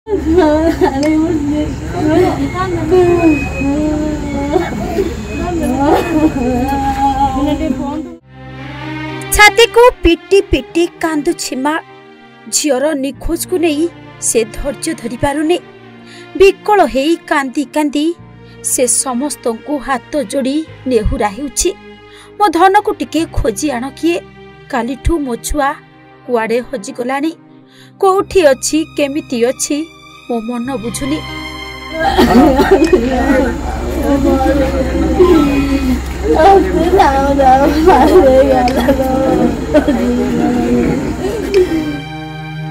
छाती को पिटी पिटी कांदुछि माँ झीर निखोज को नहीं से धैर्य धरि पारुने विकल हेई कांदी कांदी से समस्त को हाथ जोड़ी नेहुरा हेउछि मो धन को टिके खोजी आण किए कालीठू मो छुआ कुआडे हजि गलानी कोठी अछि केमिति अछि मो मन बुझुनी।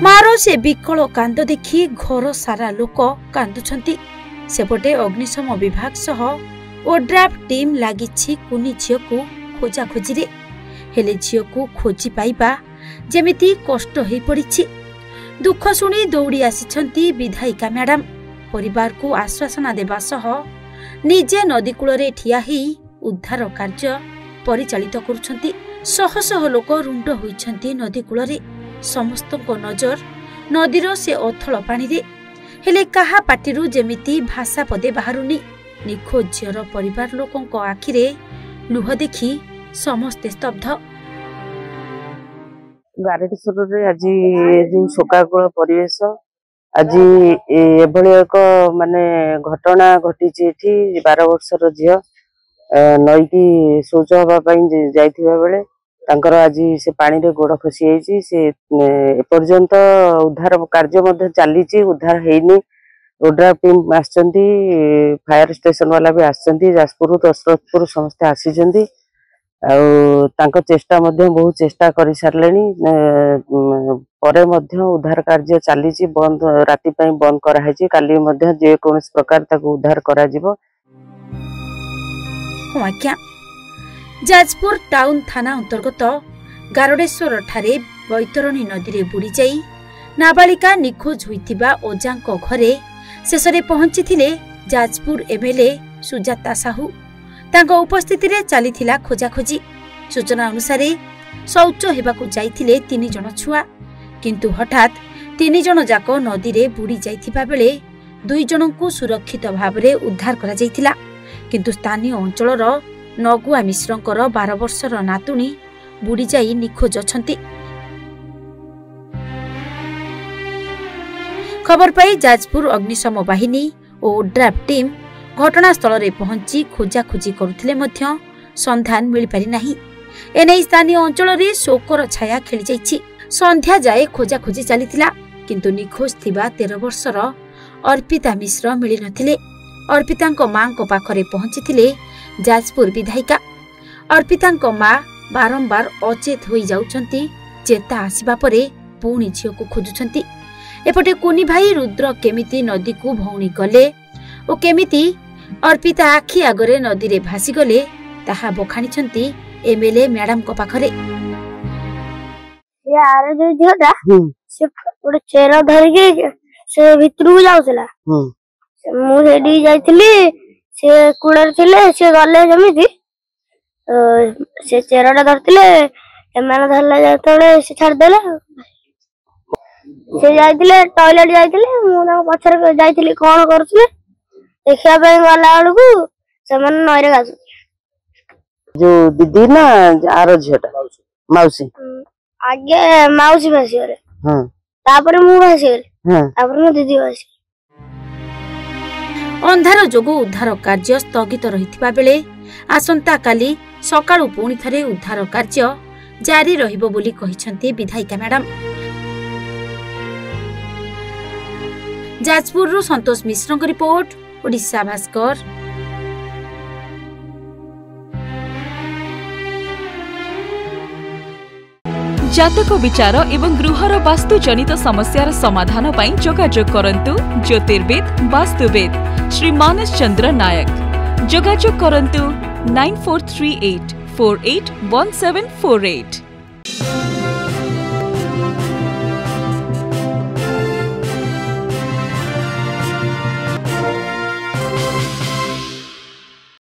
मारो से विकल कांद देखि घर सारा लोक कांदुछंती सेपटे अग्निशम विभाग सह ओड्राफ टीम लागिछि कुनी झियो को खोजा खोजी रे हेले झियो को खोजी पाइबा जेमिति कष्ट होई पड़िछि। दुख सुनी दौड़ी आसिछंती विधायिका मैडम परिवार को आश्वासना देबा सह निजे नदी कूलरे ठिया ही उद्धार कार्य परिचालित करुछंती। शह शह लोक रुंड होइछंती नदी कूलरे समस्त को नजर नदीर से अथल पानी रे हेले काहा पाटिरु जेमिति भाषा पदे बाहरुनी निखोज झियर परिवार लोकंक आखिरे लुह देखि समस्ते स्तब्ध। गारेटेश्वर आज जो शोकाकुल परिवेश आज एभली एक माने घटना घटी 12 वर्षर झील नईकी शौच हाँपाई जाइथिबा बेले तांकर आज से पानी रे गोड़ खसी जाइछि से एपर्यंत उद्धार कार्य मध्य चली उद्धार हेनी। ओड्राफ टीम आछंती फायर स्टेशन वाला भी आछंती जाजपुर दशरथपुर समस्त आसीचंती आउ चेष्टा बहुत चेष्टा कर सारे परे मध्य उद्धार कार्य चली बंद राति बंद कराई काली जे कौन प्रकार ताको उद्धार करा जिवो। जाजपुर टाउन थाना अंतर्गत गारडेश्वर ठारे बैतरणी नदी रे बुड़ी जाई नाबालिका निखोज होइतिबा ओजांको घरे शेषरे पहुंचीथिले जाजपुर एमएलए सुजाता साहू। तांको उपस्थिति रे चलीथिला खोजाखोजी। सूचना अनुसार शौच हेबाकू जाइथिले 3 जण छुआ किंतु हठात 3 जण जाक नदी रे बुड़ी जाइथिबा बेले 2 जणଙ୍କୁ सुरक्षित भाबरे उद्धार करा जाइथिला किंतु स्थानीय अंचलर नगुआ मिश्रंकर 12 वर्षर नातुणी बुड़ी जाई निखोज अछंती। खबर पाई जाजपुर अग्निशम बाहिनी और ओड्राफ टीम घटनास्थल रे पहुंची खोजाखोजी करुथिले मध्य संधान मिल पारि नाही। एनै स्थानीय अंचल रे शोकर छाया खेली जाइछि। संध्या जाए खोजाखोजी चलीथिला किंतु निखोज थिबा 13 वर्षर अर्पिता मिश्र मिली नथिले। अर्पितांको मांको पाखरे पहुंचीथिले जाजपुर विधायिका। अर्पितांको मां बारंबार अचेत होई जाउछंती चेता आसीबा परे पुणी झियो को खोजुछंती। एपटे कुनी भाई रुद्र केमिति नदी को भौणी गले ओ केमिति अर्पिता आखि आगरे नदी रे भासी गले ताहा बखाणीछंती एमएलए मैडम को पाखरे। यार जो झोटा से ओडे चेरा धर के से भितरु जाउसला मु रेडी जाइथिली से कुडर थिले से गले जमिति से चेराटा धरतिले एमाने धरला जातले से छाड़ देले से जाइथिले टॉयलेट जाइथिले मु ना पछर जाइथिली कोन करथले देखिया पे वाला आलू से मन नयरे गासु जो दीदी ना आरो झेटा मौसी आगे मौसी भासी रे हां तापर मु भासी रे हां तापर मु दीदी भासी। अंधार जोगु उद्धार कार्य स्थगित रहिथिबा बेले आसंता काली सकाळु पुणी थरे उद्धार कार्य जारी रहिबो बोली कहिसंती विधायिका मैडम। जाजपुर रु संतोष मिश्र को रिपोर्ट ओडिशा भास्कर। जातक विचार एवं गृहर वास्तु जनित समस्यार समाधान पाई जोगाजोग करंतु ज्योतिर्वेद वास्तुवेद श्री मानस चंद्र नायक। जोगाजोग करंतु 9438481748।